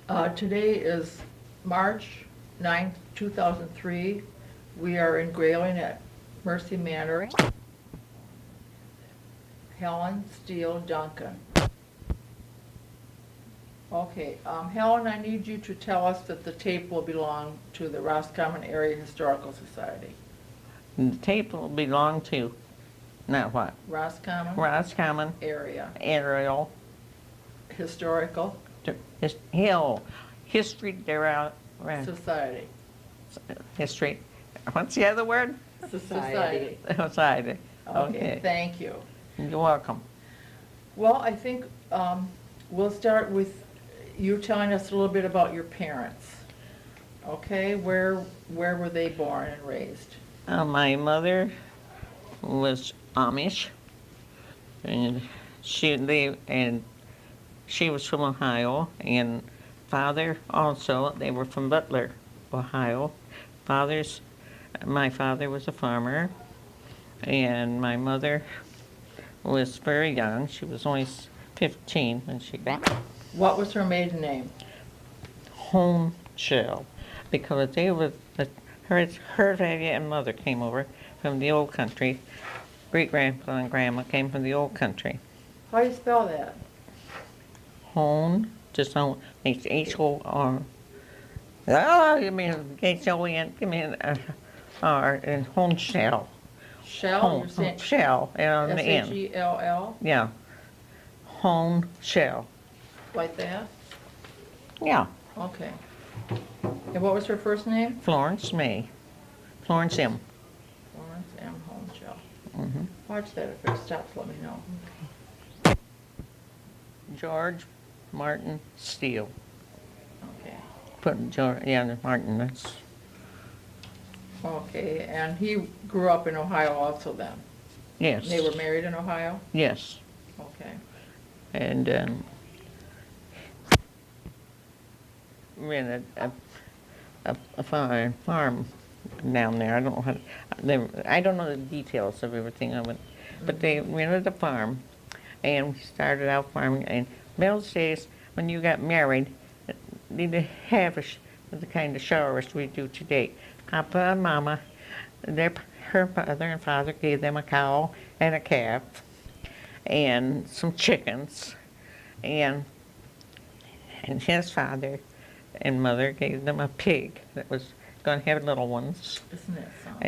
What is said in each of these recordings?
Today is March 9th, 2003. We are in Grayling at Mercy Manor. Helen Steele, Duncan. Okay, Helen, I need you to tell us that the tape will belong to the Roscommon Area Historical Society. The tape will belong to, now what? Roscommon Area Aerial Historical Hill History Society. History. What's the other word? Society. Society. Okay, thank you. You're welcome. Well, I think we'll start with you telling us a little bit about your parents. Okay, where were they born and raised? My mother was Amish, and she was from Ohio, and father also. They were from Butler, Ohio. My father was a farmer, and my mother was very young. She was only 15 when she got What was her maiden name? home shell, because they were her daddy and mother came over from the old country. Great grandpa and grandma came from the old country. How do you spell that? Hone, just on, it's H-O-R. Oh, you mean H-O-N, you mean R, and home shell. Shell? You're saying Shell, and on the end. S-H-E-L-L? Yeah. Home shell. Like that? Yeah. Okay. And what was her first name? Florence May. Florence M. Florence M. Holmshell. Mm-hmm. Watch that. If it stops, let me know. George Martin Steele. Okay. Put George, yeah, Martin, that's, Okay, and he grew up in Ohio also then? yes. They were married in Ohio? Yes. Okay. And rented a farm down there. I don't know I don't know the details of everything of it, but they rented a farm, and we started out farming. And in those days, when you got married, they didn't have the kind of showers we do today. Papa and Mama, her mother and father gave them a cow and a calf and some chickens, and his father and mother gave them a pig that was going to have little ones. Isn't that something?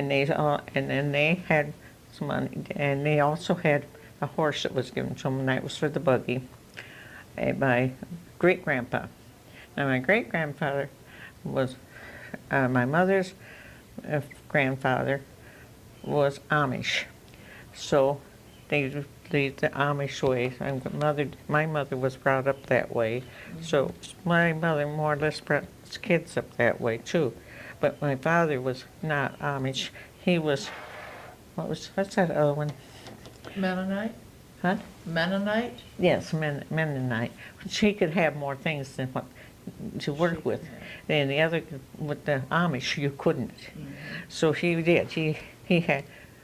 And then they had some money, and they also had a horse that was given to them, and that was for the buggy, by great grandpa. Now my great grandfather was my mother's grandfather was Amish, so they the Amish way. My mother was brought up that way, so my mother more or less brought his kids up that way too. But my father was not Amish. He was, what's that other one? Mennonite? Huh? Mennonite? Yes, Mennonite. She could have more things than what to work with. And the other, with the Amish, you couldn't. So he did.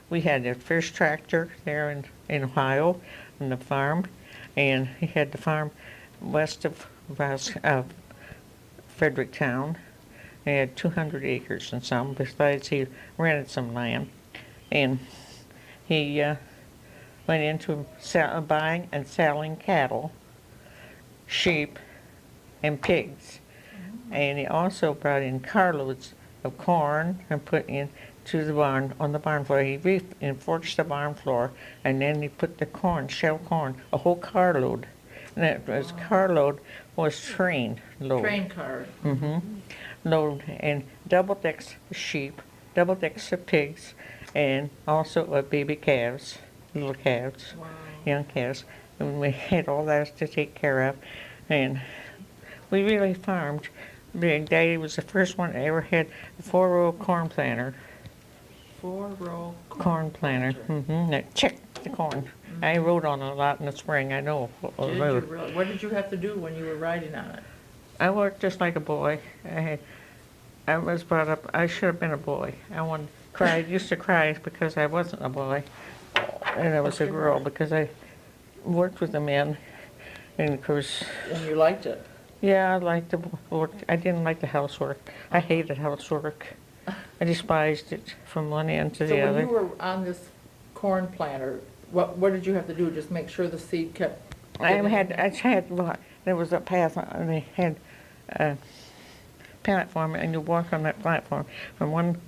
We had the first tractor there in Ohio, on the farm, and he had the farm west of Fredericktown. He had 200 acres and some. Besides, he rented some land, and he went into buying and selling cattle, sheep, and pigs. And he also brought in carloads of corn and put into the barn, on the barn floor. He reinforced the barn floor, and then he put the corn, shell corn, a whole carload. And that was carload was train load. Train car. Load, and double decks of sheep, double decks of pigs, and also baby calves, little calves, Wow. young calves. And we had all that to take care of, and we really farmed. Big Daddy was the first one that ever had a 4-row corn planter. 4-row Corn planter. That checked the corn. I rode on it a lot in the spring. I know. Did you really? What did you have to do when you were riding on it? I worked just like a boy. I was brought up. I should have been a boy. I used to cry because I wasn't a boy, and I was a girl because I worked with the men, and of course. And you liked it? Yeah, I liked the work. I didn't like the housework. I hated housework. I despised it from one end to So the when other. you were on this corn planter, what did you have to do? Just make sure the seed kept getting in there? Well, there was a path, and they had a platform, and you walk on that platform from one,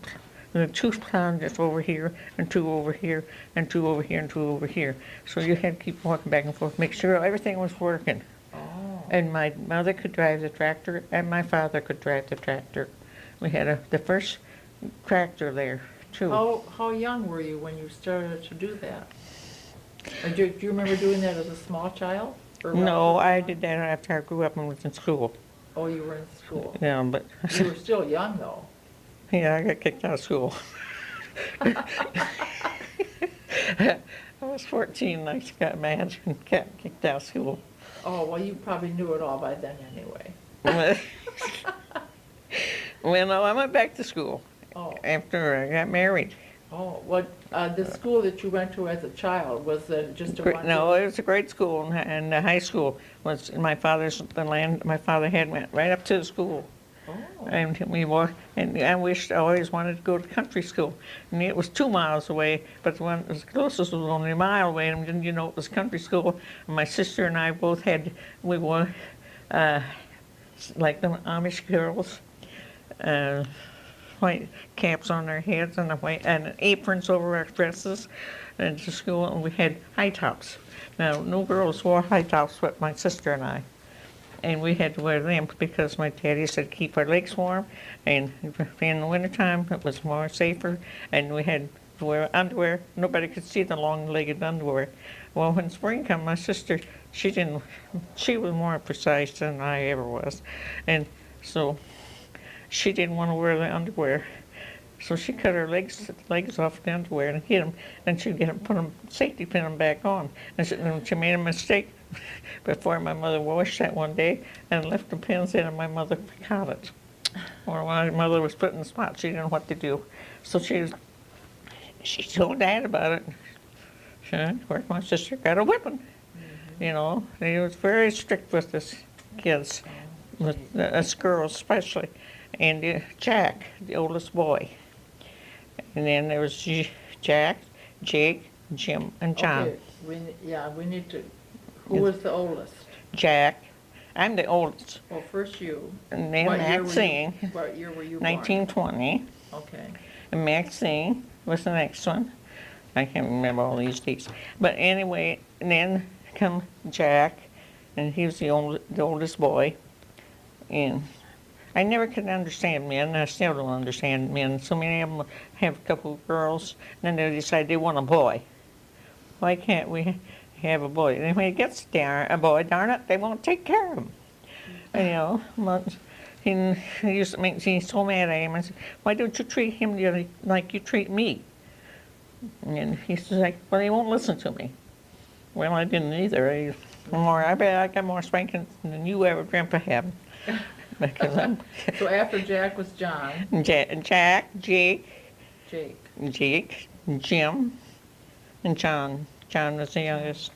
the two ponds that's over here, and two over here, and two over here, and two over here. So you had to keep walking back and forth, make sure everything was working. Oh, And my mother could drive the tractor, and my father could drive the tractor. We had the first tractor there, too. how young were you when you started to do that? Or do you remember doing that as a small child? Or No, relatively I young? did that after I grew up and was in school. Oh, you were in school. Yeah, but, You were still young, though. yeah, I got kicked out of school. I was 14 and I got mad and got kicked out of school. Oh, well, you probably knew it all by then anyway. Well, no, I went back to school Oh, after I got married. the school that you went to as a child, was it just a one? No, it was a great school, and the high school was my father's, the land my father had went right up to the school. Oh, And I always wanted to go to country school. And it was 2 miles away, but the one as closest was only a mile away, and then it was country school. And my sister and I both we wore, like the Amish girls, white caps on our heads and aprons over our dresses and to school, and we had high tops. Now, no girls wore high tops but my sister and I. And we had to wear them because my daddy said keep our legs warm, and in the wintertime it was more safer, and we had to wear underwear. Nobody could see the long-legged underwear. Well, when spring came, my sister, she was more precise than I ever was, and so she didn't want to wear the underwear. So she cut her legs off the underwear and hid them, and she'd put them, safety pin them back on. And she made a mistake before my mother washed that one day and left the pins in, and my mother caught it. Or when my mother was put in the spot, she didn't know what to do. So she told Dad about it. Of course, my sister got a whipping. You know, he was very strict with his kids, with us girls especially. And Jack, the oldest boy. And then there was Jack, Jake, Jim, and John. okay, we need to, who was the oldest? Jack, I'm the oldest. Well, first you. And then What year were you- Maxine, What year were you born? 1920. Okay, And Maxine was the next one. I can't remember all these dates. But anyway, and then come Jack, and he was the oldest boy. And I never could understand men, and I still don't understand men. So many of them have a couple of girls, and then they decide they want a boy. Why can't we have a boy? And when he gets a boy, darn it, they won't take care of him. You know, but he used to make me so mad at him. I said, why don't you treat him like you treat me? And he's like, well, he won't listen to me. Well, I didn't either. I bet I got more spanking than you ever dreamt of having. Because so after Jack was John, Jack, Jake, Jake, Jim, and John. John was the youngest.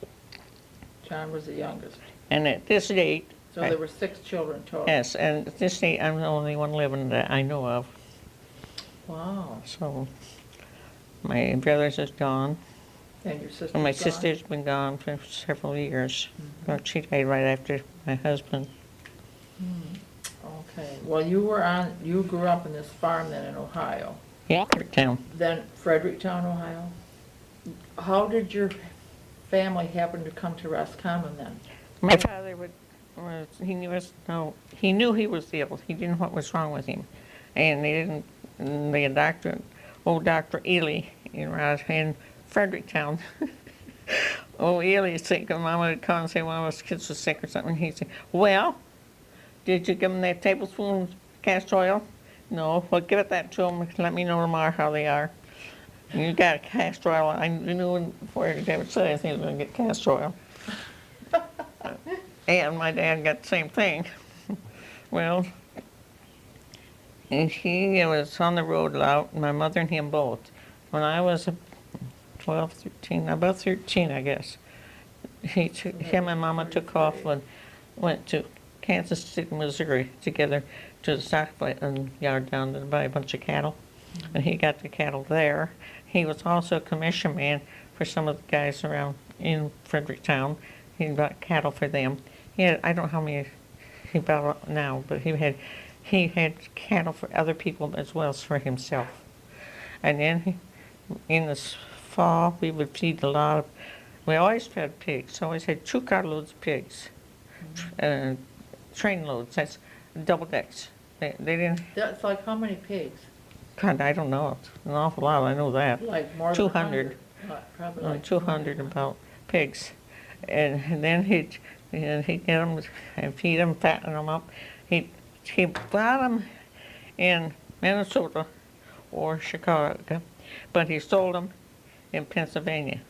John was the youngest. And at this date, So there were 6 children total. yes, and at this date, I'm the only one living that I know of. Wow, So my brother's is gone, and your sister's and my gone? sister's been gone for several years. But she died right after my husband. Okay, well, you grew up in this farm then in Ohio, Yeah. Town. then Fredericktown, Ohio. How did your family happen to come to Roscommon then? My father he knew he was ill. He didn't know what was wrong with him. And old Dr. Ely in Fredericktown. Oh, Ely's sick, and Mama would call and say one of his kids was sick or something. He'd say, well, did you give them that tablespoon of castor oil? No. Well, give that to them. Let me know tomorrow how they are. And you got castor oil. I knew before they ever said anything, I was going to get castor oil. And my dad got the same thing. Well, and he was on the road a lot, my mother and him both. When I was 12, 13, about 13, I guess, him and Mama took off and went to Kansas City, Missouri, together to the stock yard down there to buy a bunch of cattle. And he got the cattle there. He was also a commission man for some of the guys around in Fredericktown. He bought cattle for them. He had, I don't know how many he bought now, but he had cattle for other people as well as for himself. And then in the fall, we would feed a lot of, we always fed pigs. Always had 2 carloads of pigs. Train loads, that's double decks. They didn't, That's like how many pigs? God, I don't know, it's an awful lot, I know that. Like more than 200. 100? Probably like 200 about pigs. And then he'd get them and feed them, fatten them up. He bought them in Minnesota or Chicago, but he sold them in Pennsylvania,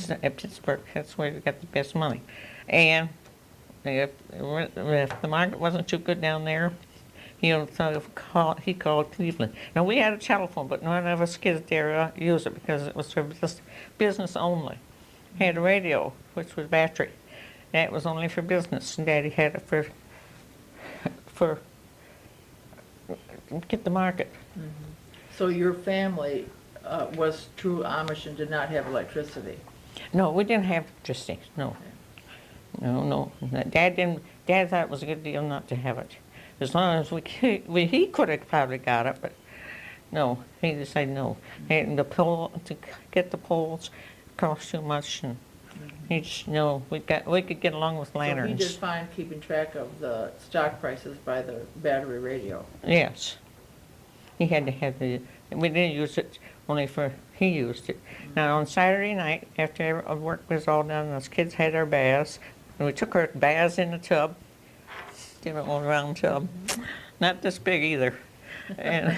at Pittsburgh. That's where he got the best money. And if the market wasn't too good down there, he called Cleveland. Now, we had a telephone, but none of us kids there used it because it was for business only. He had a radio, which was battery. That was only for business, and Daddy had it for get the market. So your family was true Amish and did not have electricity? No, we didn't have electricity, no. No. Dad thought it was a good deal not to have it. As long as he could have probably got it, but no, he decided no. And to get the poles cost too much, and he just, no, we could get along with lanterns. So he did fine keeping track of the stock prices by the battery radio? Yes. He had to have we didn't use it only he used it. Now on Saturday night, after work was all done, us kids had our baths, and we took our baths in the tub, a round tub, not this big either. And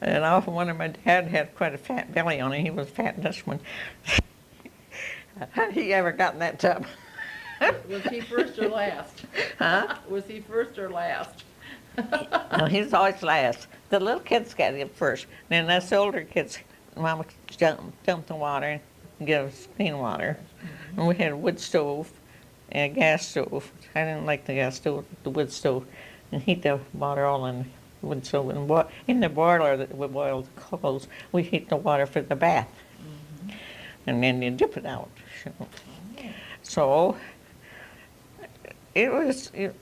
I often wonder, my dad had quite a fat belly on him. He was a fat Dutchman. How did he ever got in that tub? Was he first or last? Huh? Was he first or last? No, he's always last. The little kids got him first. Then us older kids, Mama dumped the water and give us clean water. And we had a wood stove and a gas stove. I didn't like the gas stove, the wood stove. And heat the water all in the wood stove. And in the boiler that we boiled the clothes, we heat the water for the bath. And then you dip it out. So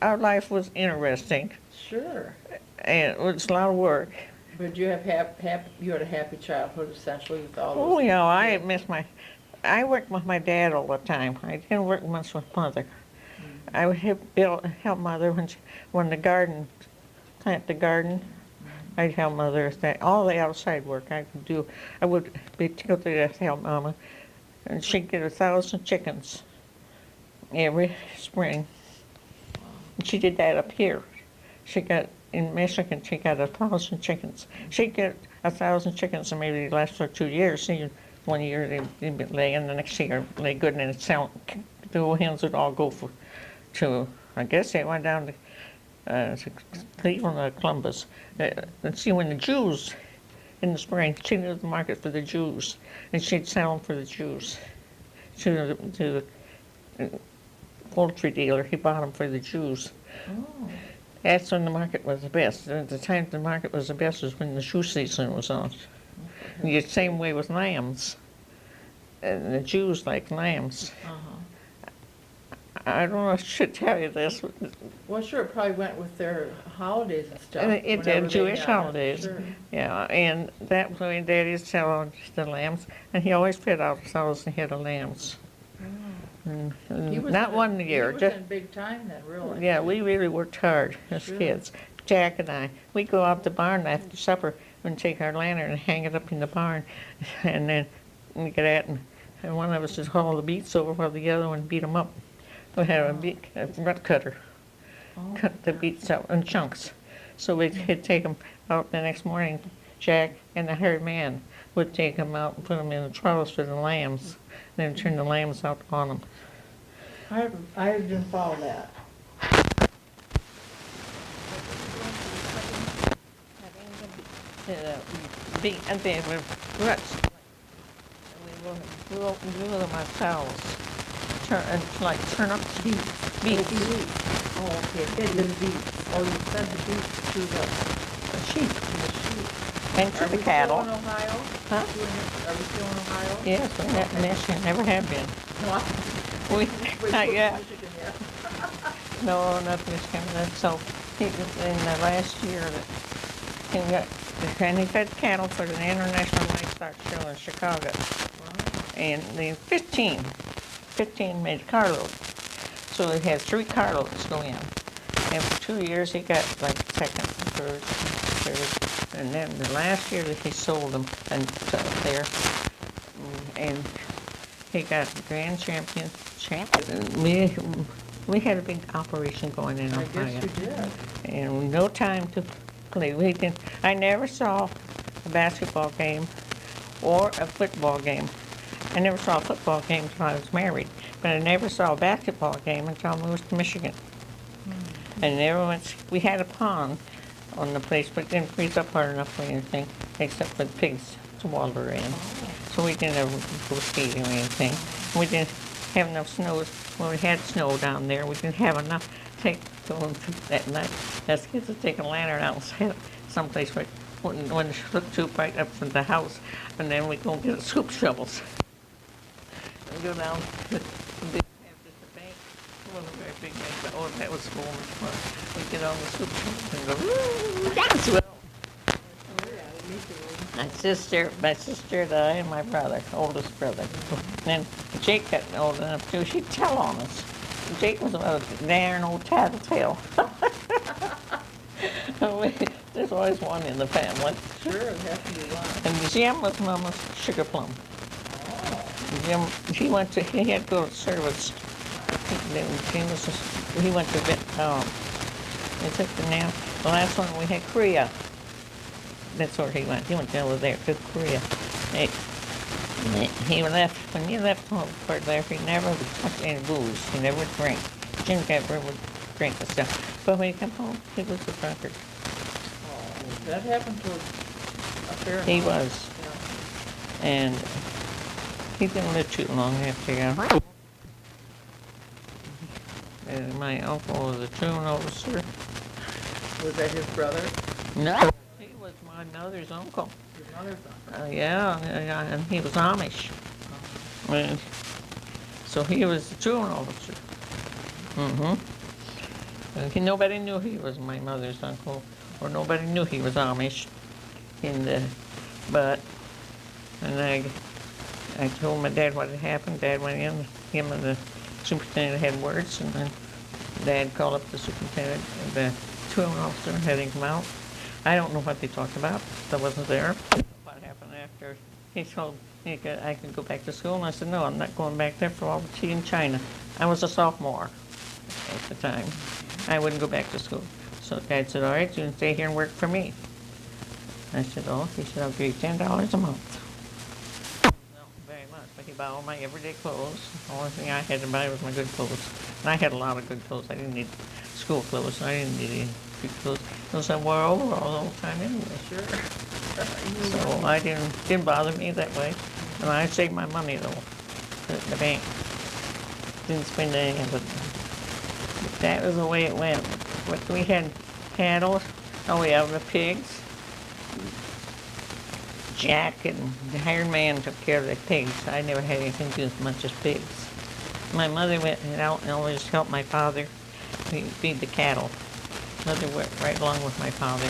our life was interesting. Sure. And it was a lot of work. But you had a happy childhood essentially with all Oh, those. yeah, I worked with my dad all the time. I didn't work much with Mother. I would help Mother when the garden, plant the garden. I'd help Mother with that. All the outside work I could do. I would be tilted to help Mama. And she'd get 1,000 chickens every spring. And she did that up here. In Michigan, she got 1,000 chickens. She'd get 1,000 chickens and maybe last for 2 years. See, 1 year they'd lay, and the next year lay good, and then the hens would all go to, I guess they went down to Cleveland or Columbus. And see, when the Jews, in the spring, she knew the market for the Jews, and she'd sell them for the Jews to the poultry dealer. He bought them for the Jews. Oh. That's when the market was the best. At the time the market was the best was when the shoe season was on. The same way with lambs. And the Jews like lambs. I don't know if I should tell you this. Well, sure, it probably went with their holidays and stuff. And it whenever did, they Jewish had it. holidays. Sure. Yeah, and that when Daddy'd sell the lambs, and he always fed out 1,000 head of lambs. And He was not in- one year. He was in big time then, really. Yeah, we really worked hard as Sure. kids. Jack and I, we'd go out the barn after supper and take our lantern and hang it up in the barn, and then we get at and one of us would haul the beets over while the other one beat them up. We had a rut cutter, Oh. cut the beets out in chunks. So we'd take them out the next morning. Jack and the herd man would take them out and put them in the troughs for the lambs, then turn the lambs out on them. I didn't follow that. And they were ruts. We grew them ourselves. it's like turnips, beets. Oh, okay, the beets. Oh, you said the beets to the Sheep, sheep. and to Are the we cattle. still in Ohio? Huh? Are we still in Ohio? Yes, we're not in Michigan, never have been. No, We, we're not still yet. in Michigan yet. No, not Michigan. So he, in the last year that he got, and he fed cattle for the International Livestock Show in Chicago. And the 15 made carload. So he had 3 carloads go in. And for 2 years he got like second, third. And then the last year that he sold them and there, and he got grand champion. We had a big operation going in I Ohio. guess you did. And no time to play. I never saw a basketball game or a football game. I never saw a football game until I was married, but I never saw a basketball game until I moved to Michigan. And we had a pond on the place, but it didn't freeze up hard enough for anything, except for the pigs to water in. So we didn't ever go skating or anything. We didn't have enough snow. When we had snow down there, we didn't have enough to take to them that night. Us kids would take a lantern out and set it someplace where when the soup right up from the house, and then we go get scoop shovels. And go down the bank. It wasn't a very big bank, but oh, that was so much fun. We get on the scoop shovels and go, woo, that's well. My sister and I and my brother, oldest brother. And then Jake got old enough too, she'd tell on us. Jake was a darn old tattletale. There's always one in the family. Sure, it has to be one. And Jim was Mama's sugar plum. Oh. Jim, he had to go to service. He went to the last one we had Korea. That's where he went. He went over there to Korea. He left, when he left home for there, he never would touch any booze. He never would drink. Jim never would drink and stuff. But when he came home, he was a drunkard. Oh, that happened to a fair amount. He was. Yeah. And he didn't live too long after that. And my uncle was a truant officer. Was that his brother? No. He was my mother's uncle. Your mother's uncle? Yeah, and he was Amish. And so he was a truant officer. And nobody knew he was my mother's uncle, or nobody knew he was Amish. But I told my dad what had happened. Dad went in. Him and the superintendent had words, and then Dad called up the superintendent and the truant officer and had him come out. I don't know what they talked about. I wasn't there. What happened after? He told me I could go back to school, and I said, no, I'm not going back there for all the tea in China. I was a sophomore at the time. I wouldn't go back to school. So Dad said, all right, you can stay here and work for me. I said, oh, he said, I'll give you $10 a month. Not very much, but he bought all my everyday clothes. The only thing I had to buy was my good clothes. And I had a lot of good clothes. I didn't need school clothes. I didn't need any good clothes. Because I wore overalls all the time anyway. Sure. So I didn't bother me that way. And I saved my money though, at the bank. Didn't spend any of it. But that was the way it went. But we had cattle. Oh yeah, the pigs. Jack and the hired man took care of the pigs. I never had anything to do as much as pigs. My mother went out and always helped my father feed the cattle. Mother went right along with my father.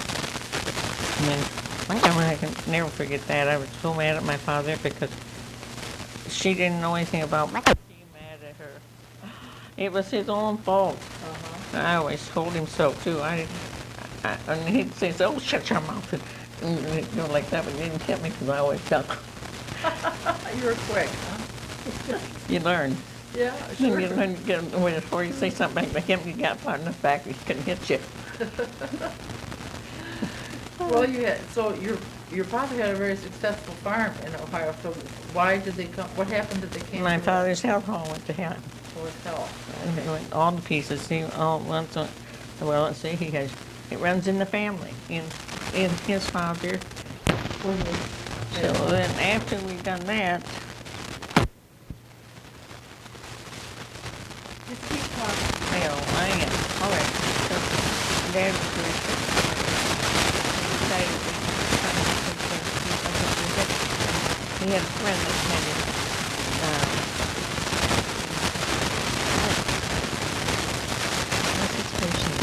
And then I can never forget that. I was so mad at my father because she didn't know anything about me. She mad at her. It was his own fault. I always told him so too. And he'd say, "Oh, shut your mouth," and go like that, but he didn't hit me because I always chuckled. You were quick, huh? You learn. Yeah, You sure. learn to get before you say something back to him, you got part in the back, he couldn't hit you. Well, so your father had a very successful farm in Ohio, so why did they come, what happened that they came to? My father's health hall went to hell. For his health. And it went all to pieces. Well, let's see, it runs in the family, in his father. So then after we done that, just keep talking. I know, I am. All right. So Dad was very sick. He decided to come and he had a friend that kind of what's his first name?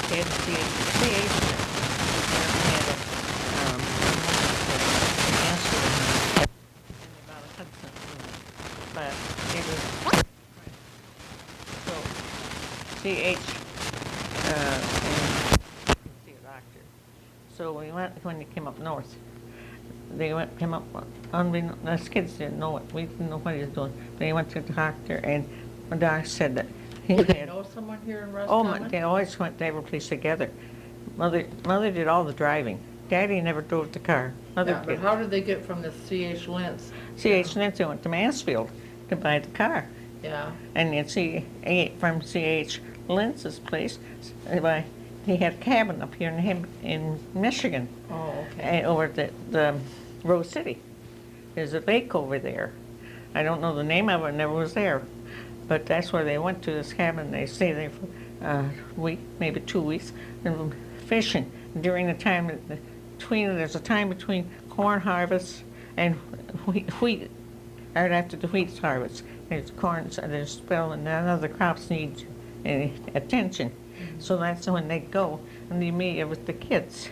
He had CH. Had a answer about a Hudson, but it was so CH and see a doctor. So we went when they came up north. They came up unbeknownst. Us kids didn't know it. We didn't know what he was doing. They went to the doctor, and the doctor said that he Did they had. know someone here in Oh, Roscommon? they always went to every place together. Mother did all the driving. Daddy never drove the car. Mother Yeah, but did. how did they get from the C.H. Lentz? C.H. Nancy went to Mansfield to buy the car. Yeah, And then from C.H. Lentz's place, he had a cabin up here in Michigan, oh, okay. and over at the Rose City. There's a lake over there. I don't know the name of it, never was there. But that's where they went to this cabin. They stayed there for a week, maybe 2 weeks, and fishing. During the time, there's a time between corn harvest and wheat, right after the wheat harvest. There's corn, so there's a spell, and none of the crops need any attention. So that's when they go, and they meet with the kids,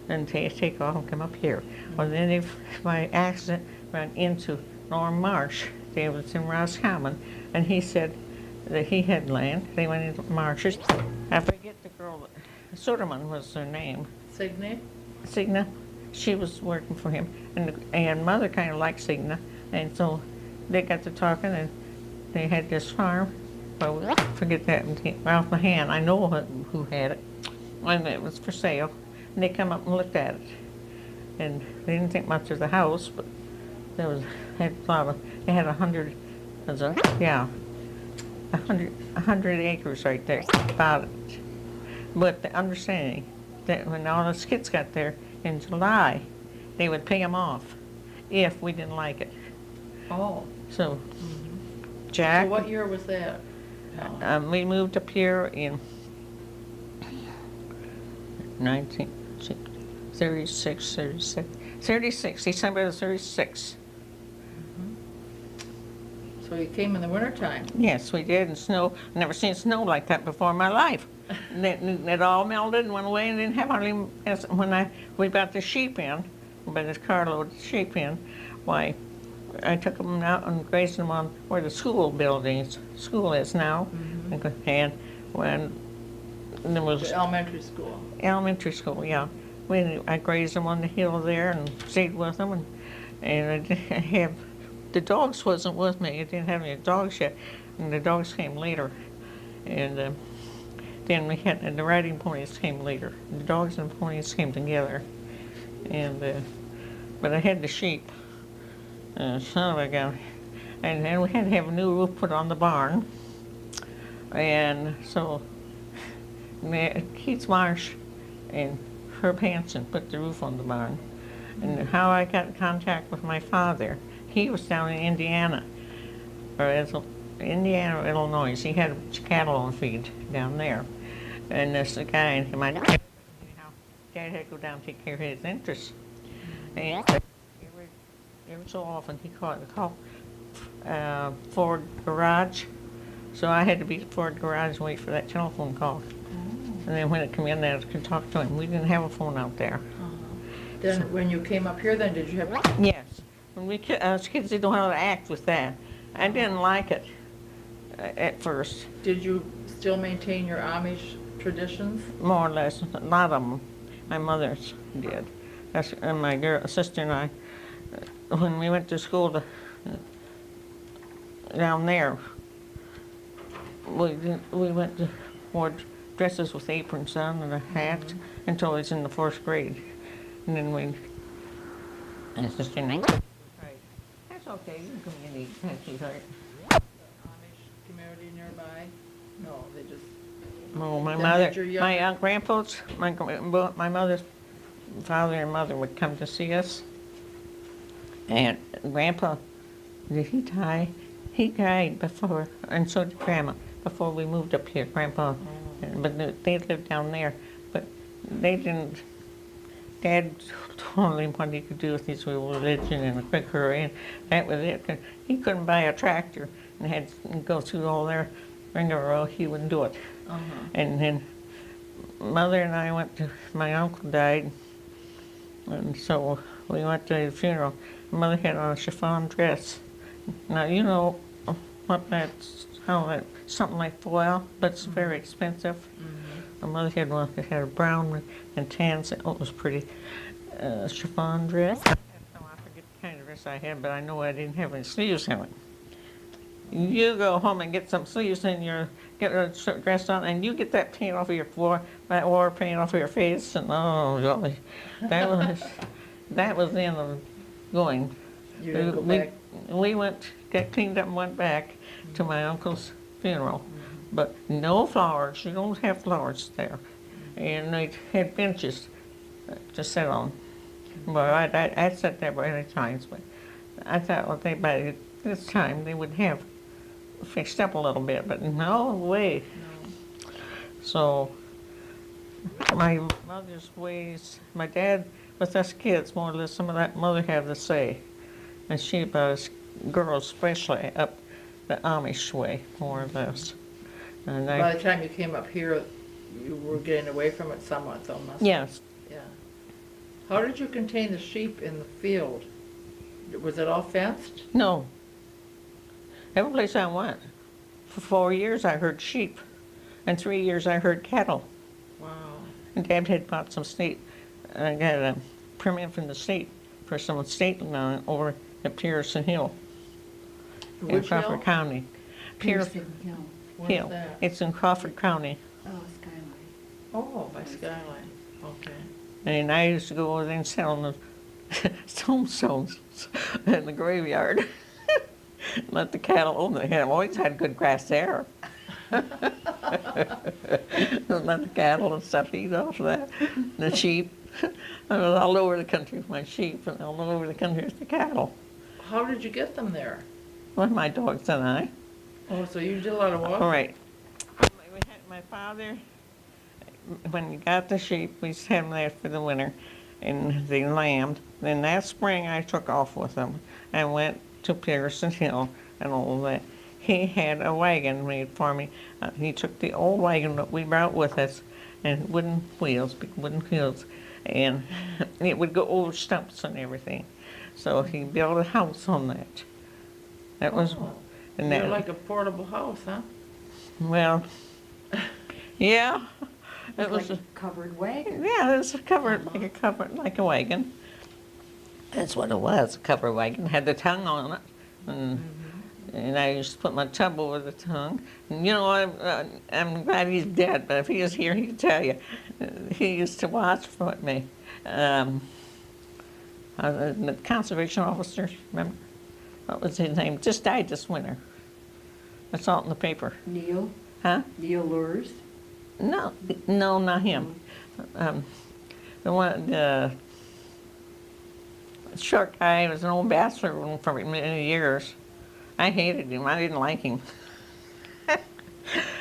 and they take off and come up here. Well, then they, by accident, ran into Norm Marsh. They was in Roscommon, and he said that he had land. They went into marshes. I forget the girl, Soderman was her name. Signe? Signa, she was working for him, and Mother kind of liked Signa, and so they got to talking, and they had this farm. Well, forget that, Ralph Mahan, I know who had it, and it was for sale. And they come up and looked at it, and they didn't think much of the house, but there was had a lot of. They had 100, yeah, 100 acres right there about it. But the understanding that when all the kids got there in July, they would pay them off if we didn't like it. Oh. So, Jack. So what year was that? Helen? We moved up here in 1936, 36, December of 36. So you came in the wintertime? Yes, we did, and snow, never seen snow like that before in my life. And it all melted and went away and didn't have hardly, when we brought the sheep in, by this carload of sheep in, why, I took them out and grazed them on where the school is now. And when there was The elementary school? elementary school, yeah. I grazed them on the hill there and stayed with them, and I didn't have, the dogs wasn't with me. I didn't have any dogs yet, and the dogs came later. And then we had, and the riding ponies came later. The dogs and ponies came together. And, but I had the sheep. Son of a gun. And then we had to have a new roof put on the barn. And so Keith Marsh and Herb Hansen put the roof on the barn. And how I got in contact with my father, he was down in Indiana, or Indiana or Illinois. He had cattle on feed down there. And this guy, and my dad had to go down and take care of his interests. And every so often he called Ford Garage. So I had to be at Ford Garage and wait for that telephone call. And then when it came in, I could talk to him. We didn't have a phone out there. Then when you came up here, then did you have? Yes. When us kids didn't know how to act with that. I didn't like it at first. Did you still maintain your Amish traditions? More or less. A lot of them. My mother's did. And my sister and I, when we went to school down there, we went to wore dresses with aprons on and a hat until I was in the 4th grade. And then my sister and I. Right. That's okay. You can come in and eat. That's sweetheart. Amish community nearby? No, they just. Oh, my Then mother, did your my younger- grandfolks, my mother's father and mother would come to see us. And Grandpa, did he die? He died before, and so did Grandma, before we moved up here, Grandpa. But they lived down there. But they didn't, Dad told him what he could do with his religion and a Quaker, and that was it. He couldn't buy a tractor and had to go through all their rigmarole. He wouldn't do it. And then Mother and I went to, my uncle died, and so we went to his funeral. Mother had on a chiffon dress. Now, you know what that's, how that, something like foil, but it's very expensive. My mother had one that had a brown and tan, it was pretty, chiffon dress. Oh, I forget the kind of dress I had, but I know I didn't have any sleeves in it. You go home and get some sleeves in your, get a dress on, and you get that paint off of your floor, that war paint off of your face, and oh, golly, that was the end of going. You didn't go back? We went, got cleaned up and went back to my uncle's funeral, but no flowers. You don't have flowers there, and they had benches to sit on. Well, I sat there many times, but I thought, well, they by this time they would have fixed up a little bit, but no way. No. So my mother's ways, my dad with us kids, more or less, some of that mother had to say, and she about us girls, especially up the Amish way, more or less. And By the time you came up here, you were getting away from it somewhat, though, must yes. Yeah. How did you contain the sheep in the field? Was it all fenced? No. Every place I went, for 4 years I heard sheep, and 3 years I heard cattle. Wow. And Dad had bought some state, I got a permit from the state for some state land over at Pearson Hill in Which Crawford hill? County. Pearson Hill. Where's Hill. that? It's in Crawford County. Oh, Skyline. Oh, by Skyline. Okay. And I used to go over there and sell them the tombstones in the graveyard. Let the cattle own it. They have always had good grass there. Let the cattle and stuff eat off of that. The sheep. I was all over the country with my sheep and all over the country with the cattle. How did you get them there? With my dogs and I. Oh, so you did a lot of walking? All right. We had my father, when he got the sheep, we had them there for the winter, and they lambed. Then that spring I took off with them and went to Pearson Hill and all that. He had a wagon made for me. He took the old wagon that we brought with us, and wooden wheels, big wooden wheels, and it would go over stumps and everything. So he built a house on that. That was, Oh, and you're that, like a portable house, huh? well, yeah. It was, Like a covered wagon. yeah, it was covered like a wagon. That's what it was, a covered wagon. Had the tongue on it, and I used to put my tub over the tongue. And you know, I'm glad he's dead, but if he was here, he'd tell you. He used to watch for me. The conservation officer, remember? What was his name? Just died this winter. I saw it in the paper. Neil? Huh? Neil Lures? No, not him. The one, the short guy was an old bachelor for many years. I hated him. I didn't like him.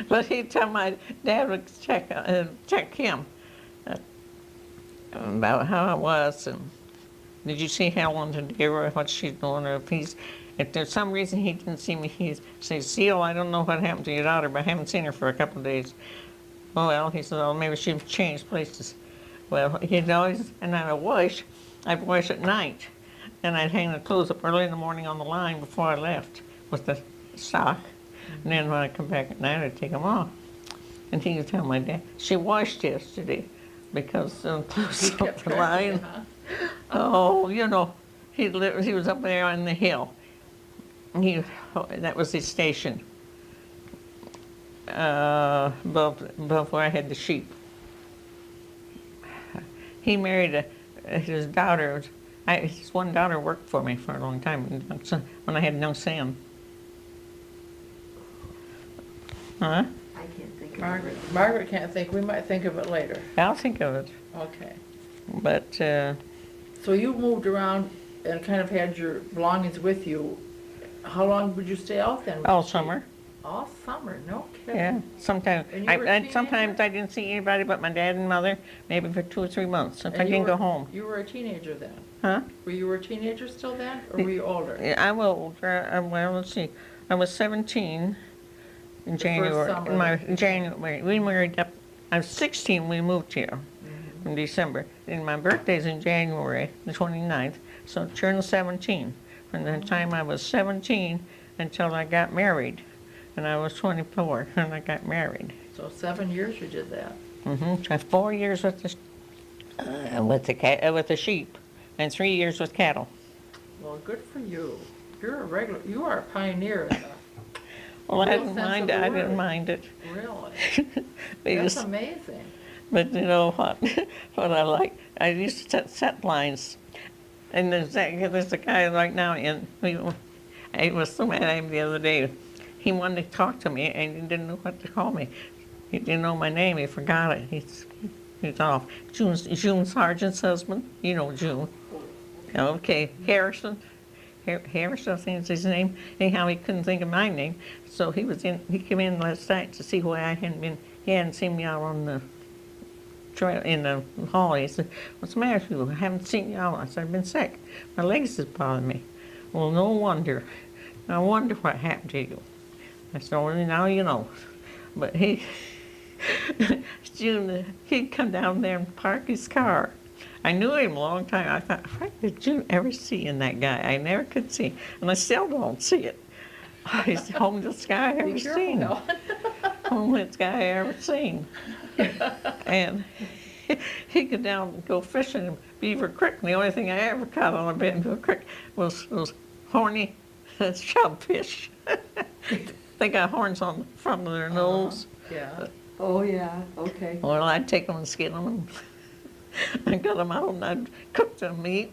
But he'd tell my dad would check him about how it was. And did you see Helen today, what she's doing? Or if there's some reason he didn't see me, he'd say, Seal, I don't know what happened to your daughter, but I haven't seen her for a couple of days. Oh, well, he said, oh, maybe she's changed places. Well, he'd always, and I'd wash at night. And I'd hang the clothes up early in the morning on the line before I left with the sock. And then when I come back at night, I'd take them off. And he would tell my dad, she washed yesterday because the clothes He up kept the track of line. it, huh? Oh, you know, he was up there on the hill. That was his station. Above where I had the sheep. He married his daughter. His one daughter worked for me for a long time when I had no Sam. Huh? I can't think of it. Margaret can't think. We might think of it later. I'll think of it. Okay. But So you moved around and kind of had your belongings with you How long would you stay out then? with All the sheep? summer. All summer, no kidding. Yeah, sometimes, And you were a and sometimes teenager? I didn't see anybody but my dad and mother, maybe for 2 or 3 months, if I And you didn't go were- home. You were a teenager then? Huh? Were you a teenager still then, or were you older? Yeah, I will, well, let's see, I was 17 in first January, summer in my, that you- January, we married up, I was 16, we moved here in December. And my birthday's in January, the 29th, so I turned 17. From the time I was 17 until I got married, and I was 24 when I got married. So 7 years you did that. I had 4 years with the sheep, and 3 years with cattle. Well, good for you. You are a pioneer in the, Well, I Real didn't sense mind of it, the I didn't word. mind it. really. They That's just- amazing. But you know what, what I like, I used to set lines. And there's a guy right now, and I was so mad at him the other day. He wanted to talk to me, and he didn't know what to call me. He didn't know my name, he forgot it. He's off. June Sargent's husband, you know June. Okay, Harrison. Harrison, I think is his name. Anyhow, he couldn't think of my name, so he came in last night to see why he hadn't seen me out on the trail in the hall. He said, "What's the matter with you? I haven't seen you out." I said, "I've been sick. My legs is bothering me." "Well, no wonder. I wonder what happened to you." I said, "Well, now you know." But June, he'd come down there and park his car. I knew him a long time. I thought, what did June ever see in that guy? I never could see, and I still don't see it. He's the homeliest guy I Be ever careful seen. now. Homeliest guy I ever seen. And he could down and go fishing in Beaver Creek. And the only thing I ever caught on a Beaver Creek was horny chubfish. They got horns on the front of their nose. Yeah. Oh, yeah, okay. Well, I'd take them and skin them, and I got them out, and I'd cook the meat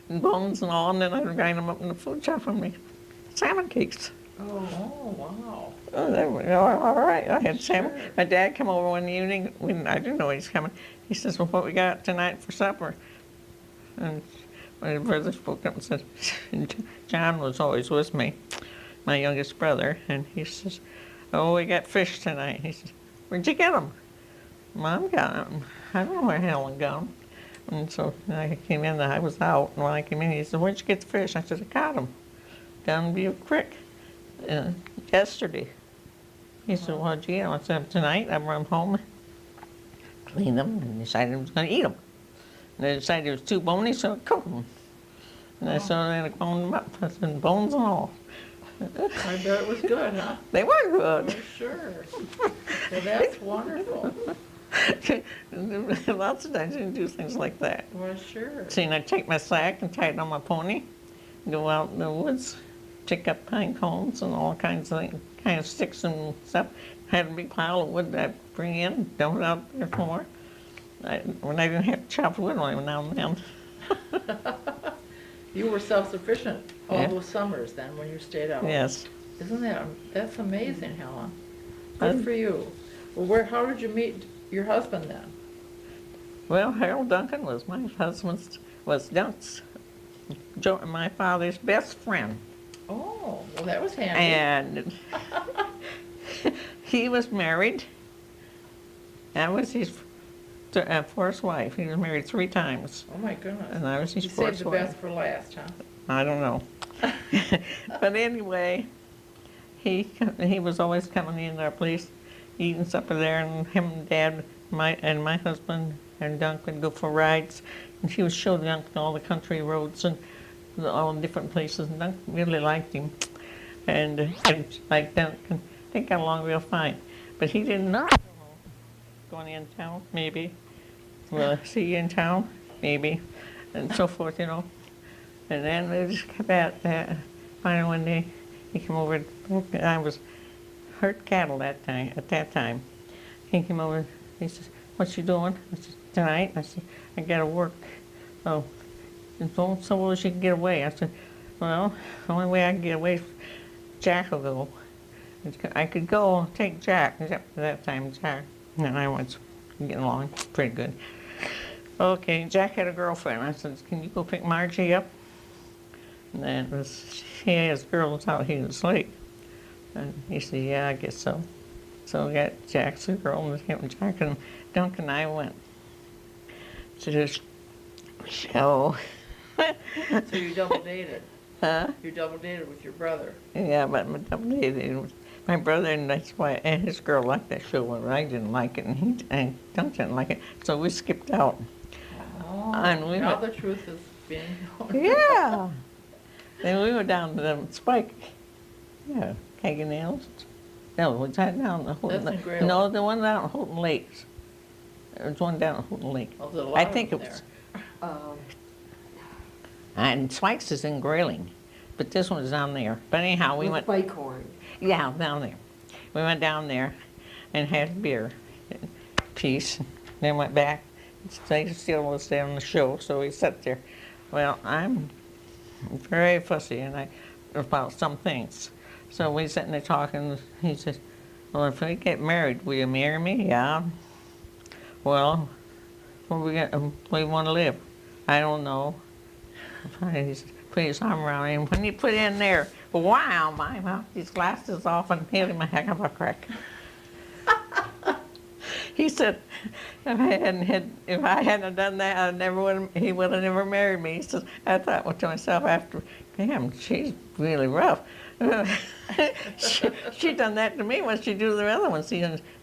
and bones and all, and then I'd grind them up in the food shop for me salmon cakes. Oh, wow. Oh, they were all right. I had salmon. Sure. My dad come over one evening when I didn't know he was coming. He says, "Well, what we got tonight for supper?" And my brother spoke up and said, John was always with me, my youngest brother, and he says, "Oh, we got fish tonight." He says, "Where'd you get them?" "Mom got them. I don't know where Helen got them." And so I came in, I was out, and when I came in, he said, "Where'd you get the fish?" I said, "I got them down Beaver Creek yesterday." He said, "Well, gee," I said, "Tonight I brought them home, cleaned them, and decided I was going to eat them. And I decided it was too bony, so I cooked them. And I started to bone them up, I said, bones and all. I bet it was good, huh? They were Oh, good. sure. Well, that's wonderful. Lots of times you can do things like that. Well, sure. See, and I'd take my sack and tie it on my pony, go out in the woods, pick up pine cones and all kinds of things, kind of sticks and stuff. Had a big pile of wood that I'd bring in, dump it out there for. When I didn't have to chop wood every now and then. You were self-sufficient all Yeah. those summers then, when you stayed out? Yes. Isn't that's amazing, Helen? Um, Good for you. Well, how did you meet your husband then? Well, Harold Duncan was my husband's, my father's best friend. Oh, well, that was handy. And he was married. I was his first wife. He was married 3 times, Oh, my goodness. and I was his You saved first the wife. best for last, huh? I don't know. But anyway, he was always coming in our place, eating supper there, and him and Dad, my husband and Duncan would go for rides, and he would show Duncan all the country roads and all the different places, and Duncan really liked him. And like Duncan, they got along real fine. But he didn't know. Going in town, maybe. Will I see you in town? Maybe. And so forth, you know. And then we just kept at that. Finally, one day, he came over. I was hurt cattle at that time. He came over. He says, "What you doing?" I said, "Tonight." I said, "I gotta work." "Oh, don't suppose you can get away." I said, "Well, the only way I can get away, Jack will go. I could go and take Jack." Except for that time, Jack and I was getting along pretty good. Okay, Jack had a girlfriend. I said, "Can you go pick Margie up?" And then it was, he asked girls out he was asleep. And he said, yeah, I guess so. So we got Jack's girl, and him and Jack and Duncan and I went to this show. So you double dated? Huh? You double dated with your brother? Yeah, but my brother and that's why and his girl liked that show, and I didn't like it, and Duncan didn't like it, so we skipped out. Oh, And we now went- the truth is being known. Yeah. Then we went down to the Spike. Yeah, Kagan Nails. No, was that down the Houghton? That's in Grayling. No, the one down at Houghton Lakes. There was one down at Houghton Lake. Oh, there's a lot I of think them it was. there. And Spike's is in Grayling, but this one was down there. But anyhow, we went. Bighorn. Yeah, down there. We went down there and had a beer, peace. Then went back. Stayed still was there on the show, so we sat there. Well, I'm very fussy about some things. So we sitting there talking. He says, "Well, if we get married, will you marry me?" Yeah. Well, where we want to live? I don't know. He said, put his arm around me, and when he put in there, wow, my mouth, his glasses off and hit him a heck of a crack. He said, if I hadn't done that, he would have never married me. He says, I thought to myself after, damn, she's really rough. she done that to me when she do the other ones.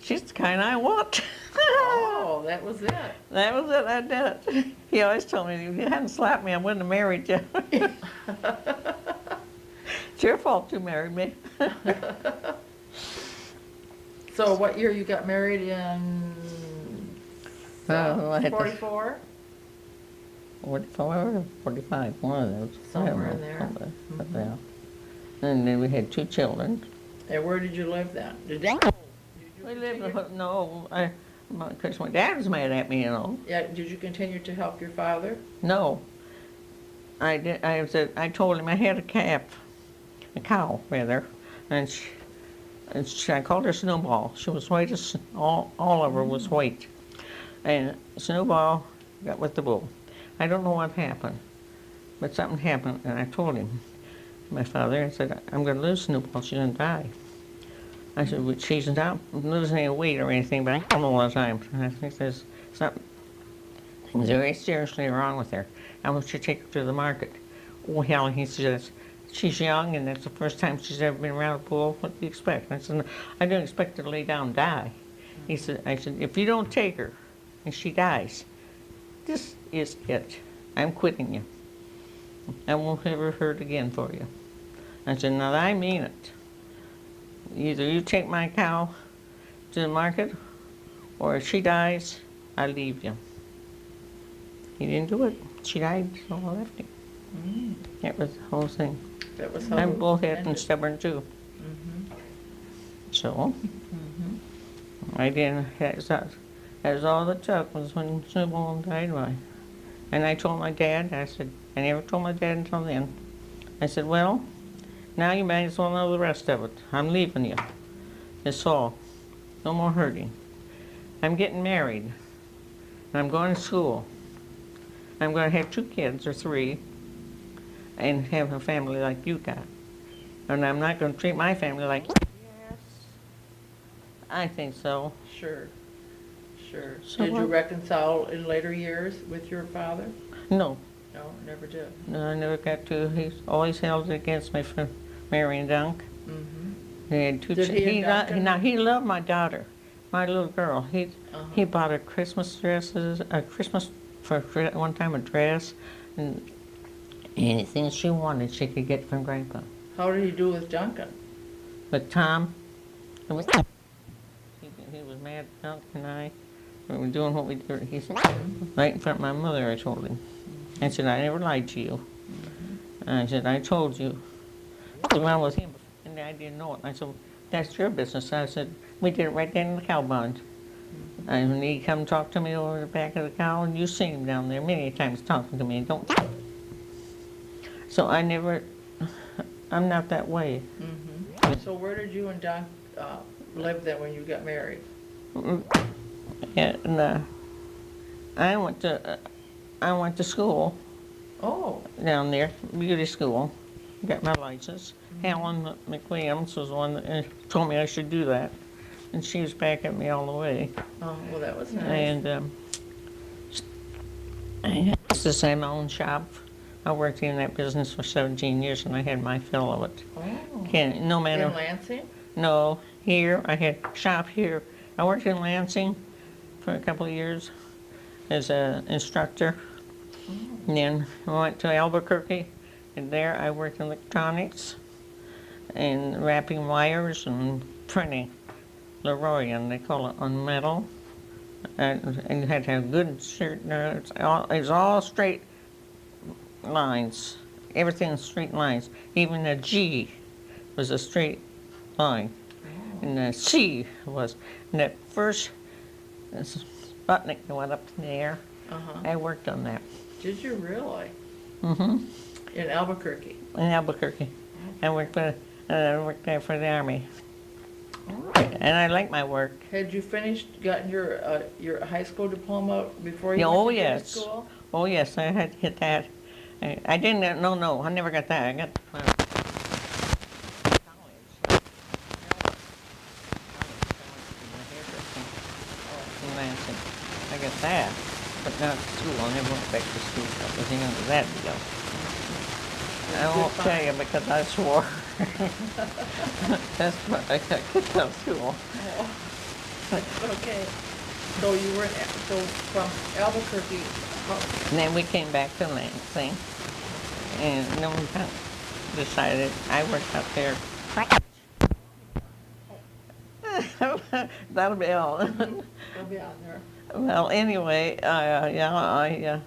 She's the kind I want. Oh, that was it. That was it, I did it. He always told me, if you hadn't slapped me, I wouldn't have married you. It's your fault you married me. So what year you got married in? I had to- 44? 44 or 45, one of those. Somewhere in there. Yeah. And then we had 2 children. And where did you live then? We lived in, no, because my dad was mad at me, you know. Yeah, did you continue to help your father? No. I told him I had a cow rather, and I called her Snowball. She was white as, all of her was white. And Snowball got with the bull. I don't know what happened, but something happened, and I told him, my father, I said, I'm going to lose Snowball, she's going to die. I said, well, she's not losing any weight or anything, but I don't know all the time. And I think there's something very seriously wrong with her. I want you to take her to the market. Well, he says, she's young, and that's the first time she's ever been around a bull. What do you expect? I said, I don't expect her to lay down and die. I said, if you don't take her and she dies, this is it. I'm quitting you. I won't ever hurt again for you. I said, now I mean it. Either you take my cow to the market, or if she dies, I leave you. He didn't do it. She died, so I left him. That was the whole thing. That was how I'm it bullheaded and ended. stubborn too. Mhm. So, I didn't, that was all it took was when Snowball died. And I told my dad, I said, I never told my dad until then. I said, well, now you might as well know the rest of it. I'm leaving you. That's all. No more hurting. I'm getting married. And I'm going to school. I'm going to have 2 kids or 3 and have a family like you got. And I'm not going to treat my family like, yes, I think so. Sure, sure. So Did you what? reconcile in later years with your father? No, No, never did. no, I never got to. He's always held it against me for marrying Dunk. Mm-hmm. He had 2 Did he and Duncan? Now, he loved my daughter, my little girl. He Uh-huh. bought her Christmas dresses, one time a dress, and anything she wanted she could get from Grandpa. How did he do with Duncan? But Tom, he was mad at Dunk and I. We were doing what we did. He said, right in front of my mother, I told him. I said, I never lied to you. I said, I told you. Well, I was him, and I didn't know it. I said, that's your business. I said, we did it right there in the cow barn. And when he come talk to me over the back of the cow, and you've seen him down there many times talking to me. So I'm not that way. Mm-hmm. So where did you and Don live then when you got married? And I went to school Oh, down there, beauty school, got my license. Helen McWilliams was the one that told me I should do that, and she was backing me all the way. oh, well, that was nice. And I used to say my own shop. I worked in that business for 17 years, and I had my fill of it. Oh, No in matter, Lansing? no, here, I had shop here. I worked in Lansing for a couple of years as an instructor. And then I went to Albuquerque, and there I worked in electronics and wrapping wires and printing. Leroy, and they call it on metal. And you had to have good shirt. It's all straight lines. Everything's straight lines. Even the G was a straight line. And the C was, and that first Sputnik that went up in the air, Uh-huh. I worked on that. Did you really? Mm-hmm. In Albuquerque? In Albuquerque. I worked there for the Army. Oh. And I like my work. Had you gotten your high school diploma before you Yeah, went oh, to grad yes. school? Oh, yes, I had to get that. I didn't, no, I never got that. I got college. In Lansing. I got that, but not to school. I never went back to school. I was into that deal. I won't tell you because I swore. That's what I got kicked out of school. Okay. So you were so from Albuquerque, And then we came back to Lansing, and then we decided I worked out there. That'll be all. they'll be out there. Well, anyway, I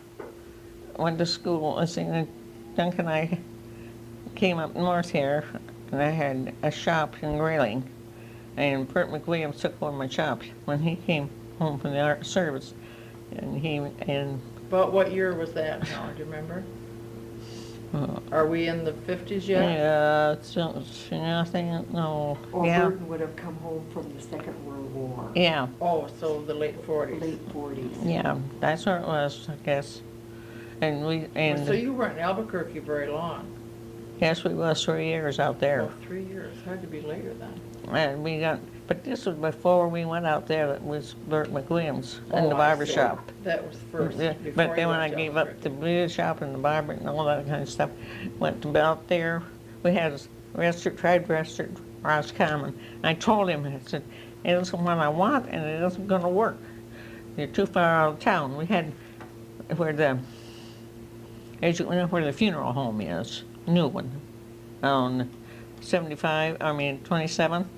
went to school. I think Duncan and I came up north here, and I had a shop in Grayling, and Bert McWilliams took over my shop when he came home from the art service, and But what year was that now, do you remember? Are we in the 50s yet? yeah, so, nothing, no, Or yeah, Burton would have come home from the Second World War. yeah, Oh, so the late 40s. Late 40s. yeah, that's where it was, I guess, and So you weren't in Albuquerque very long. yes, we was 3 years out there. Oh, 3 years. Had to be later then. And we got, but this was before we went out there. That was Bert McWilliams and the Oh, I barber see. shop. That was first. Yeah, before but you then when I went to gave up the beauty shop and the barber and all that kind of stuff, went to out there. We had a restaurant, Roscommon. I told him, I said, it isn't what I want, and it isn't going to work. You're too far out of town. We had as you know where the funeral home is, new one, on 27,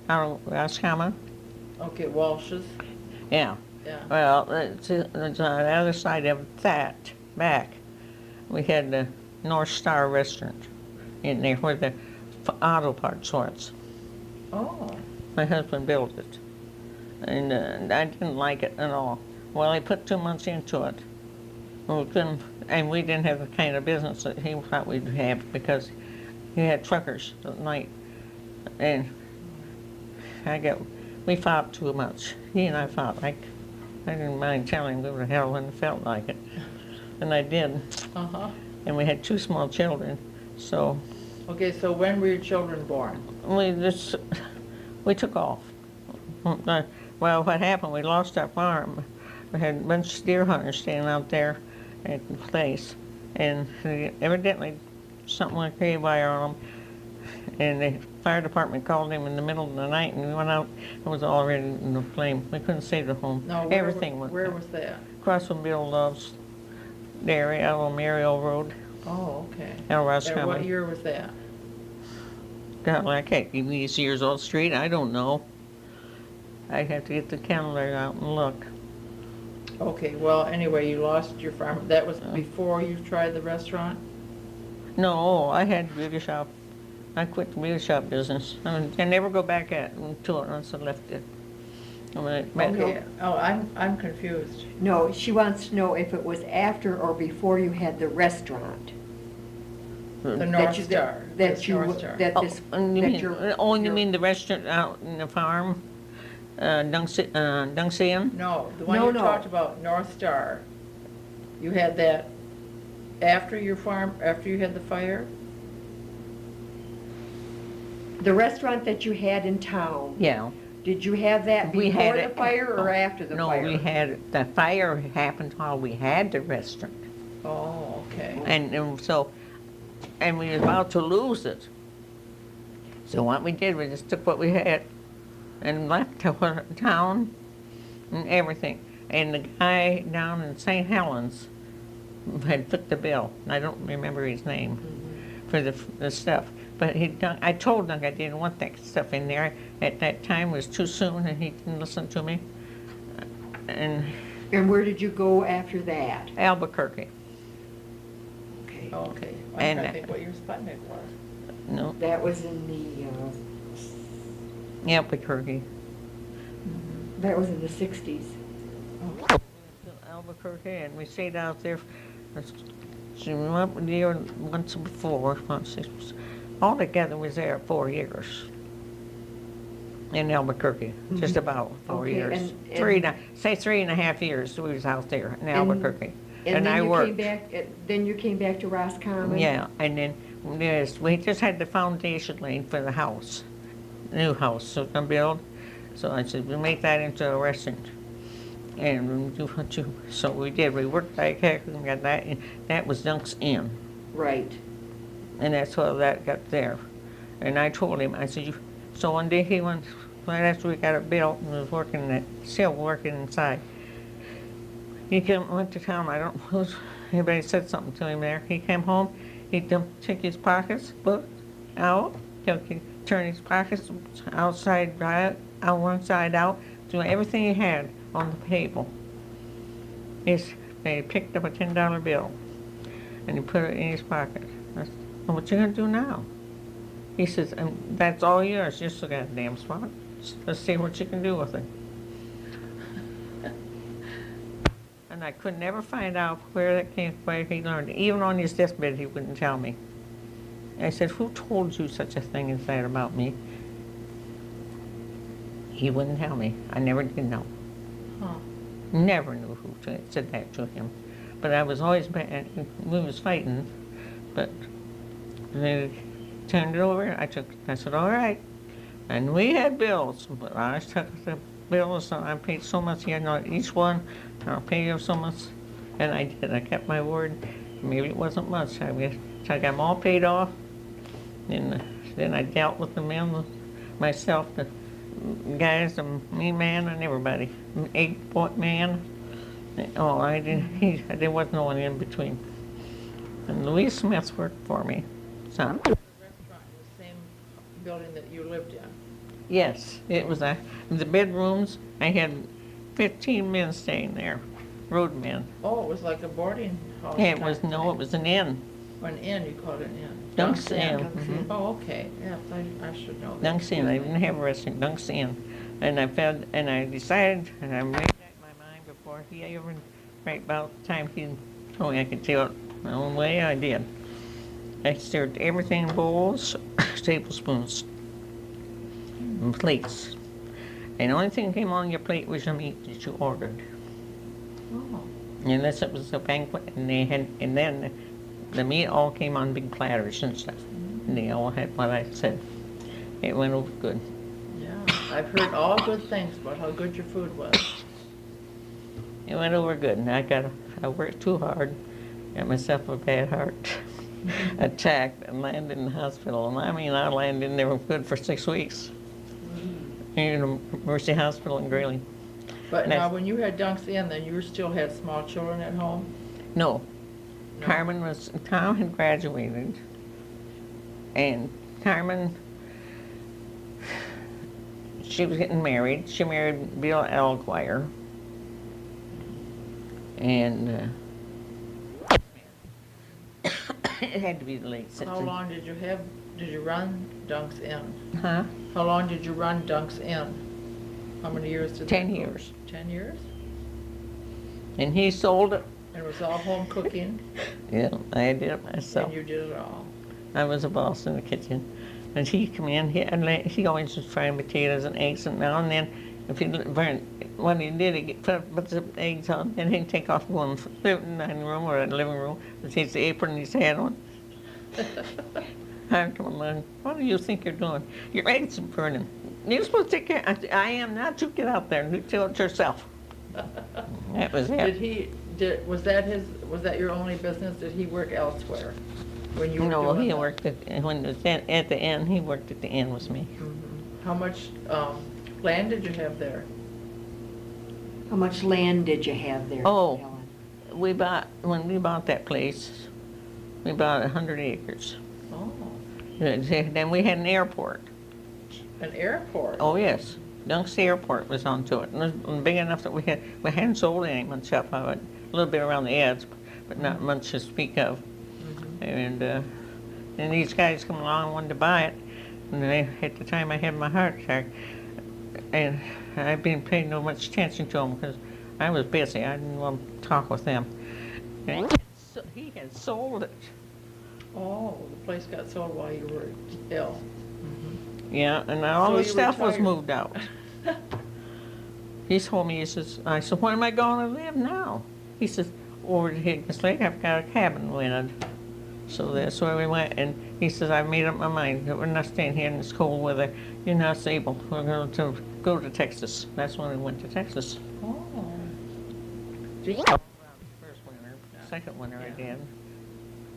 out of Roscommon. Okay, Walsh's. Yeah. Yeah. Well, it's on the other side of that, back. We had the North Star Restaurant in there where the auto parts was. Oh. My husband built it. And I didn't like it at all. Well, he put 2 months into it. And we didn't have the kind of business that he thought we'd have because he had truckers at night. And we fought too much. He and I fought. I didn't mind telling him go to hell when I felt like it. And I did. Uh-huh. And we had 2 small children. So Okay, so when were your children born? we took off. Well, what happened, we lost our farm. We had a bunch of deer hunters staying out there at the place. And evidently something like haywire on them. And the fire department called him in the middle of the night, and we went out. It was already in the flame. We couldn't save the home. No, Everything went where was that? across from Bill Love's dairy out on Mariel Road, Oh, okay. out of And what Roscommon. year was that? God, I can't give you these years all straight. I don't know. I'd have to get the calendar out and look. Okay, well, anyway, you lost your farm. That was before you tried the restaurant? No, I had a beauty shop. I quit the beauty shop business. I never go back to it once I left it. Okay, oh, I'm confused. No, she wants to know if it was after or before you had the restaurant. The That North you- Star. That this you, North Star. that this, And you that mean, you mean the restaurant out in the farm? Duncan? No, the one No, you no. talked about, North Star. You had that after your farm, after you had the fire? The restaurant that you had in town, Yeah. did you have that We had before the it- fire or after the No, fire? we had, the fire happened while we had the restaurant. Oh, okay. And so, and we were about to lose it. So what we did, we just took what we had and left the town and everything. And the guy down in St. Helens had took the bill. I don't remember his name for the stuff. But I told Duncan I didn't want that stuff in there. At that time it was too soon and he didn't listen to me. And And where did you go after that? Albuquerque, Okay. Okay. I'm And- trying to think what your Sputnik was. no, That was in Albuquerque. that was in the 60s. Albuquerque, and we stayed out there. She went there once before. Altogether, was there 4 years in Albuquerque, just about 4 Okay, years. and- Say 3.5 years we was out there in Albuquerque, And I then you worked. came back, then you came back to Roscommon? Yeah, and then yes, we just had the foundation laid for the house, new house so gonna build. So I said, we'll make that into a restaurant. And we'll do what you, so we did, we worked like heck and got that, and that was Dunk's Inn. Right. And that's how that got there. And I told him, I said, so one day he went, right after we got it built and was working still working inside. He went to town, I don't know, anybody said something to him there. He came home, he took his pockets, book out, turned his pockets outside, right, out one side out, threw everything he had on the table. They picked up a $10 bill and he put it in his pocket. I said, well, what you gonna do now? He says, that's all yours, just a goddamn spot. Let's see what you can do with it. And I could never find out where he learned it. Even on his deathbed, he wouldn't tell me. I said, who told you such a thing as that about me? He wouldn't tell me. I never did know. Huh. Never knew who said that to him. But I was always bad. We was fighting, but they turned it over. I said, all right. And we had bills, but I took the bills and I paid so much, each one, I'll pay you so much. And I did, I kept my word. Maybe it wasn't much. I got them all paid off. And then I dealt with the men myself, the guys, the mean man and everybody. 8-point man. Oh, I didn't, there was no one in between. And Louise Smith worked for me. So, The restaurant in the same building that you lived in? yes, it was the bedrooms. I had 15 men staying there, road men. Oh, it was like a boarding house? It was, type no, it was an inn. thing. Or an inn, you called it an inn? Dunk's Inn. Dunk's mhm. Inn. Oh, okay, yeah, I should know that. Dunk's Inn. I didn't have a restaurant, Dunk's Inn. And I decided, and I made that in my mind before he ever, right about the time he told me I could do it my own way, I did. I stirred everything in bowls, tablespoons, and plates. And the only thing that came on your plate was your meat that you ordered. Oh, Unless it was a banquet, and then the meat all came on big platters and stuff. And they all had what I said. It went over good. yeah, I've heard all good things about how good your food was. It went over good, and I worked too hard, got myself a bad heart attack, and landed in the hospital. And I mean, I landed in there good for 6 weeks. In the Mercy Hospital in Grayling. But And now, that's- when you had Dunk's Inn, then you still had small children at home? No, No. Tom had graduated, and Carmen, she was getting married. She married Bill Elguire. And it had to be the late 60s. How long did you run Dunk's Inn? Huh? How long did you run Dunk's Inn? How many years did that 10 go? years. 10 years? And he sold it. And it was all home cooking, Yeah, I did it myself. and you did it all? I was a boss in the kitchen. And he'd come in, he always was frying potatoes and eggs, and now and then If he burn, when he did, he put some eggs on, and he'd take off one dining room or the living room, and take the apron his hat on. I told him, what do you think you're doing? Your eggs are burning. You're supposed to take care. I am not. You get out there and do it yourself. That was it. Was that your only business? Did he work elsewhere when you were No, doing he that? worked when it was at the end. He worked at the end with me. Mhm. How much land did you have there? How much land did you have there, Oh. Helen? When we bought that place, we bought 100 acres. Oh, Then we had an airport. an airport. Oh, yes. Duncan Airport was onto it. And it was big enough that we hadn't sold any much up of it. A little bit around the edge, but not much to speak of. And these guys come along and wanted to buy it. And at the time I had my heart attack. And I didn't pay no much attention to them because I was busy. I didn't want to talk with them. And he had sold it. Oh, the place got sold while you were ill. Yeah, and all So the you stuff was retired. moved out. He told me, I said, where am I going to live now? He says, over to Higgins Lake, I've got a cabin rented. So that's where we went, and he says, I made up my mind that we're not staying here in this cold weather. You're not stable. We're going to go to Texas. That's when we went to Texas. Oh. Gee. First winter, second winter I did.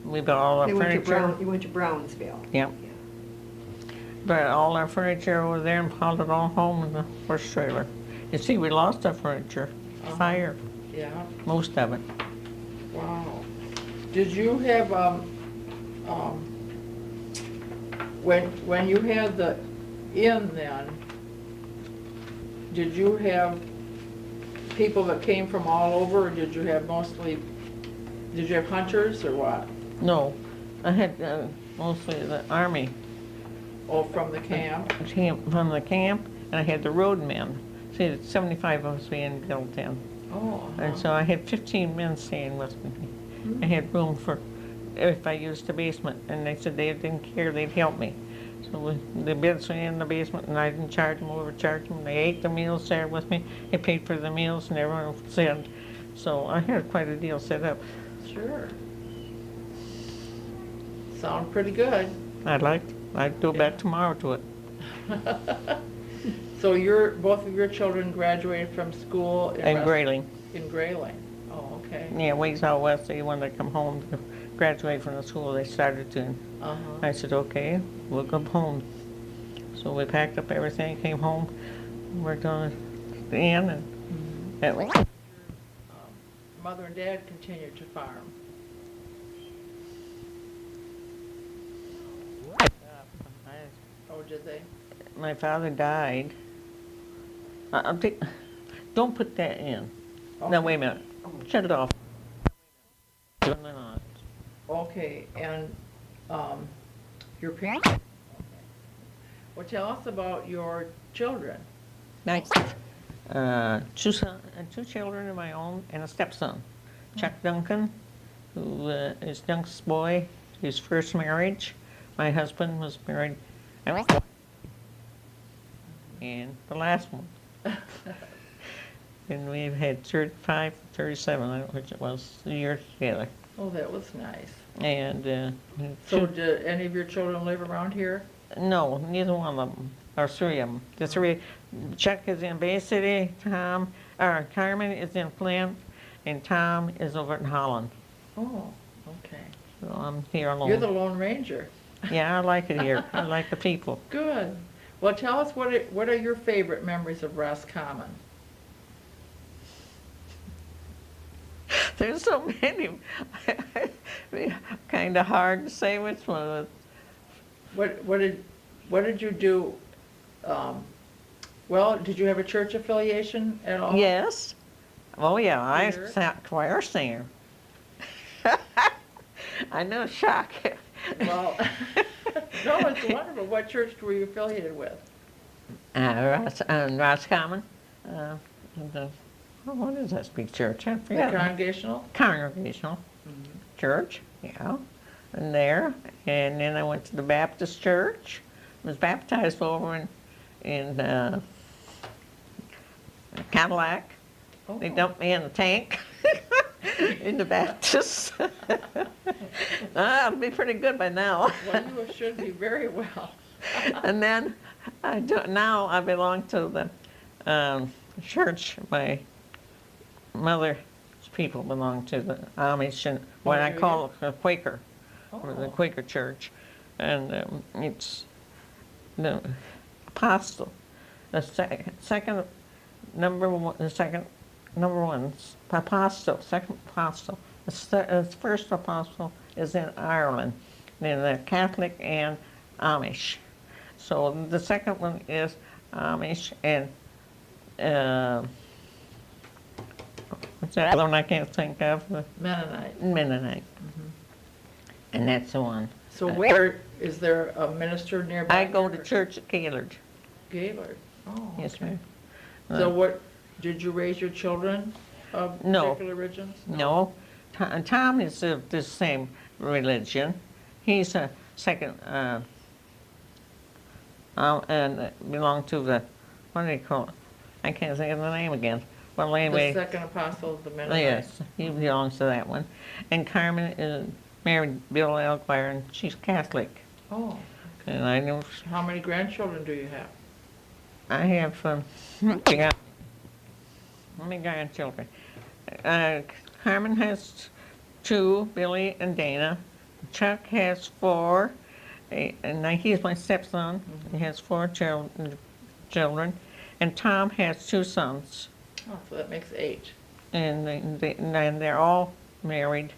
We bought all our You went furniture. to Brownsville. Yep. Brought all our furniture over there and piled it all home in the first trailer. You see, we lost our furniture. Fire, Yeah, most of it. wow. Did you have, when you had the inn then, did you have people that came from all over, or did you have hunters or what? No, I had mostly the army Oh, from the camp? came from the camp, and I had the roadmen. See, the 75 of us being built in. Oh. And so I had 15 men staying with me. I had room for, if I used the basement, and they said they didn't care, they'd help me. So the beds were in the basement, and I didn't charge them, overcharge them. They ate the meals there with me. They paid for the meals, and everyone said. So I had quite a deal set up. Sure. Sound pretty good. I'd go back tomorrow to it. So both of your children graduated from school And Grayling. In Grayling. Oh, okay. Yeah, ways out west, they wanted to come home to graduate from the school they started to. Uh-huh. I said, okay, we'll come home. So we packed up everything, came home, worked on the inn, and that was it. Mother and dad continued to farm. Oh, did they? My father died. Don't put that in. No, wait a minute. Shut it off. Turn it on. Okay, and your parents? Well, tell us about your children. Nice. Two children of my own and a stepson. Chuck Duncan, who is Dunk's boy, his first marriage. My husband was married, and the last one. And we've had 35, 37, I don't know which it was, years together. Oh, that was nice. And So do any of your children live around here? no, neither one of them, or three of them. The three, Chuck is in Bay City, Carmen is in Flint, and Tom is over in Holland. Oh, okay. So I'm here alone. You're the Lone Ranger. Yeah, I like it here. I like the people. Good. Well, tell us what are your favorite memories of Roscommon? There's so many. Kind of hard to say which one. What did you do? Well, did you have a church affiliation at all? Yes. Oh yeah, I Choir? sat choir singer. I know, shock. Well, no, it's wonderful. What church were you affiliated with? Roscommon. What is that big church? I The forget. Congregational? Congregational church, yeah, and there. And then I went to the Baptist church. Was baptized over in Cadillac. Oh. They dumped me in the tank in the Baptist. It'll be pretty good by now. Well, you should be very well. And then now I belong to the church my mother's people belong to, the Amish, and what I do call a Quaker, or the Oh. Quaker church. And it's the apostle, the second number one, the second number one apostle, second apostle. The first apostle is in Ireland. Then the Catholic and Amish. So the second one is Amish and what's that other one I can't think of? Mennonite. Mennonite. And that's the one. So where, is there a minister nearby? I go to church at Gaylord. Gaylord. Oh, Yes, okay. ma'am. So what, did you raise your children of No. particular religions? No, Tom is of the same religion. He's a second, and belong to the, what do they call it? I can't think of the name again. Well, The anyway, second apostle of the Mennonites. yes, he belongs to that one. And Carmen is married Bill Elquire, and she's Catholic. Oh, And I know, how many grandchildren do you have? I have, how many grandchildren? Carmen has 2, Billy and Dana. Chuck has 4, and now he's my stepson. He has 4 children. And Tom has 2 sons. Oh, so that makes 8. And they're all married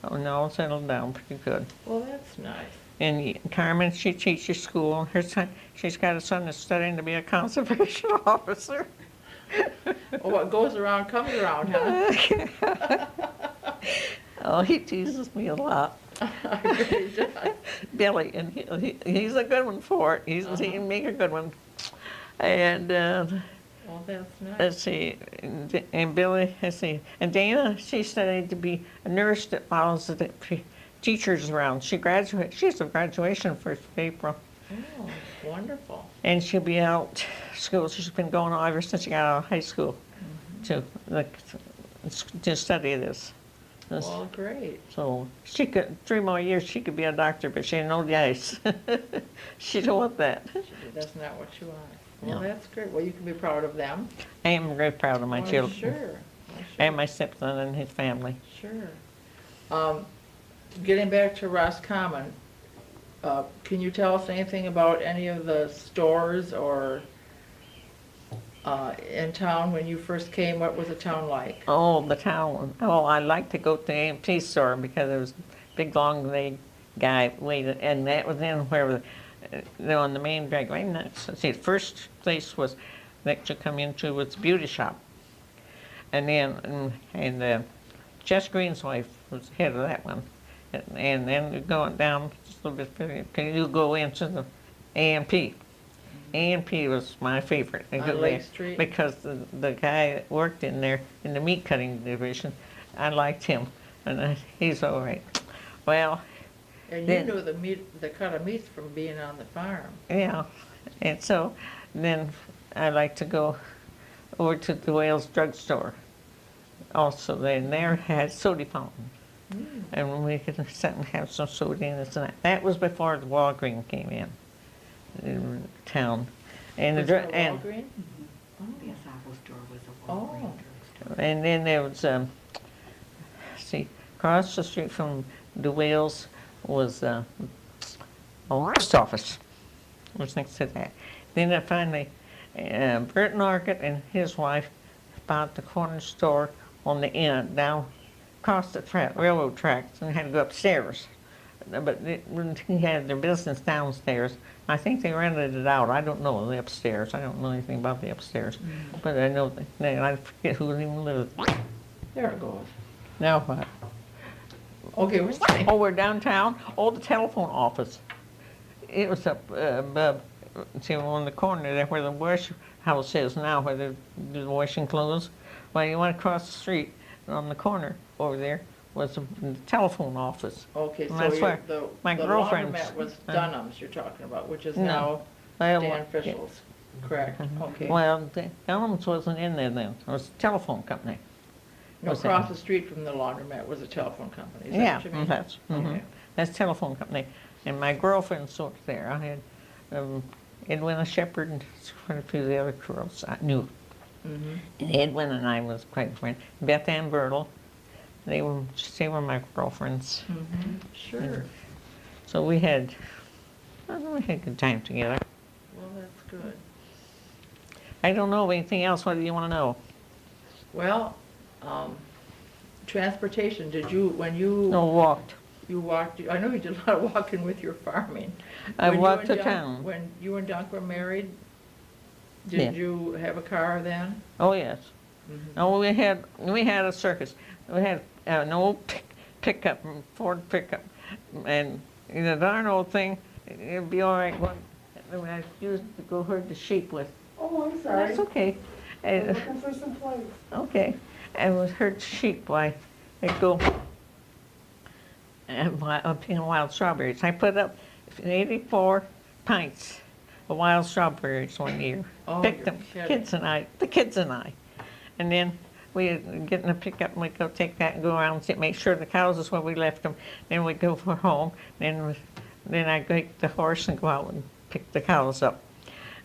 and all settled down pretty good. Well, that's nice. And Carmen, she teaches school. Her son, she's got a son that's studying to be a conservation officer. Well, what goes around comes around, huh? Oh, he teases me a lot. I really do. Billy, and he's a good one for it. He can make a good one. And Well, that's nice. let's see, and Billy, let's see, and Dana, she studied to be a nurse that follows the teachers around. She graduated. She's a graduation 1st of April, Oh, wonderful. and she'll be out school. She's been going on ever since she got out of high school to study this. Well, great. So she could 3 more years. She could be a doctor, but she ain't know the ice. She don't want that. That's not what you want. Well, No. that's great. Well, you can be proud of them. I am very proud of my Oh, children Sure. Oh, sure. and my stepson and his family. Sure. Getting back to Roscommon, can you tell us anything about any of the stores or in town when you first came? What was the town like? Oh, the town. Oh, I like to go to the AMT store because there was a big long leg guy waited, and that was in where on the main drag. Right next. See, the first place was that you come into was the beauty shop, and then Jess Green's wife was the head of that one, and then you're going down just a little bit further, you go into the AMP. A&P was my favorite. I On go Lake there Street? because the guy that worked in there in the meat cutting division, I liked him, and he's all right. Well, And you then- knew the cut of meats from being on the farm. yeah, and so then I like to go over to the Wales drugstore. Also, then there had soda fountain, and we could sit and have some soda and this and that. That was before the Walgreens came in town, and Was there a Walgreens? Yes, Apple store was a Oh. Walgreens drugstore. And then there was, see, across the street from the Wales was a post office. Was next to that. Then I finally, Bert Narkett and his wife bought the corner store on the end, down across the railroad tracks, and had to go upstairs. But he had their business downstairs. I think they rented it out. I don't know the upstairs. I don't know anything about the upstairs. But I know that I forget who even lived. There it goes. Now what? Okay, we're saying. Oh, we're downtown. Oh, the telephone office. It was up above, see, on the corner there where the wash house is now, where they do the washing clothes. Well, you went across the street, and on the corner over there was the telephone office. Okay, And so that's where the my girlfriend's- laundromat was Dunham's you're talking about, which is No. now Well, Dan Fischel's. correct, okay. Well, the Elms wasn't in there then, it was a telephone company. No, was it? across the street from the laundromat was a telephone company, is that Yeah, what you mean? that's, Okay. that's telephone company. And my girlfriend worked there. I had Edwina Shepherd and quite a few of the other girls I knew. Mhm. And Edwin and I was quite friends. Beth Ann Bertle, they were my girlfriends. Mhm. Sure, So we had a good time together. well, that's good. I don't know anything else. What do you want to know? Well, transportation, did you, when you, No, walked. you walked, I know you did a lot of walking with your farming. I When you walked and to Dun- town. When you and Duncan were married, Yeah. did you have a car then? Oh, yes. Mhm. Oh, we had a circus. We had an old pickup, Ford pickup, and the darn old thing, it'd be all right when I used to go herd the sheep with. Oh, I'm sorry. That's okay. I'm Uh, looking for some plates. Okay, and with herd sheep, why, I'd go and picking wild strawberries. I put up 84 pints of wild strawberries one year. Oh, Picked you're them, kidding. the kids and I. And then we'd get in a pickup and we'd go take that and go around and make sure the cows is where we left them. Then we'd go for home. Then I'd take the horse and go out and pick the cows up.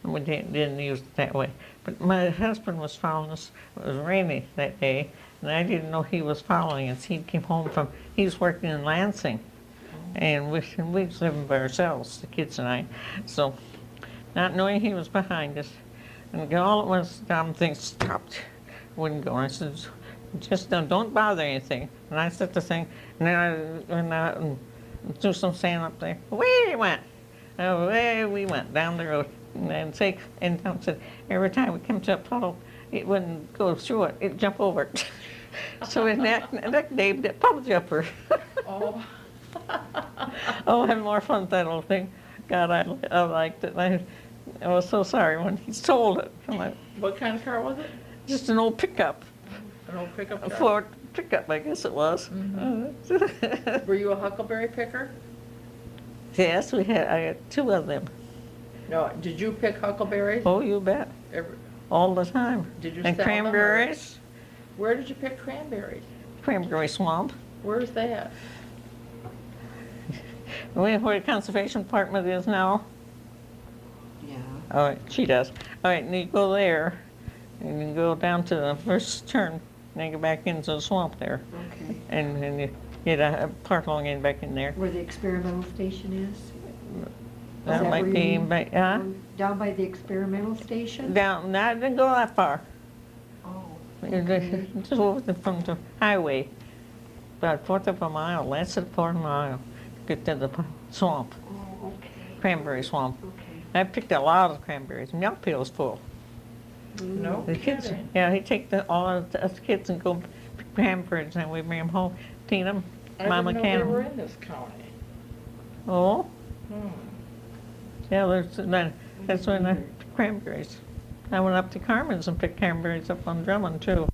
And we didn't use it that way. But my husband was following us. It was rainy that day, and I didn't know he was following us. He came home he was working in Lansing, and we was living by ourselves, the kids and I. So, not knowing he was behind us, and all at once, the thing stopped, wouldn't go. And I said, just don't bother anything. And I set the thing, and then I threw some sand up there. Away it went. Away we went down the road. And Tom said, every time we come to a puddle, it wouldn't go through it, it'd jump over it. So in that named it puddle jumper. Oh, Oh, I had more fun with that old thing. God, I liked it. I was so sorry when he sold it. I'm like, what kind of car was it? just an old pickup, An old pickup a car? Ford pickup, I guess it was. Were you a huckleberry picker? Yes, I had 2 of them. No, did you pick huckleberries? Oh, you bet, Every- all the time. Did you And sell them, or- cranberries, Where did you pick cranberries? cranberry swamp. Where's that? Where the conservation department is now. Yeah. All right, she does. All right, and you go there, and you go down to the first turn, and then go back into the swamp there. Okay. And then you get a part along in back in there. Where the experimental station is? That that might where you be, mean? but, Down by the experimental station? down, no, I didn't go that far. Oh, okay. Just over from the highway, about a quarter of a mile, less than a quarter mile, get to the swamp, Oh, okay. cranberry swamp. Okay. I picked a lot of cranberries, milk pails full. No The kids, kidding. yeah, he'd take all of us kids and go pick cranberries, and we bring them home, clean them, I Mama didn't know can they were 'em. in this county. Oh, Hmm. yeah, that's when I picked cranberries. I went up to Carmen's and picked cranberries up on Drummond too.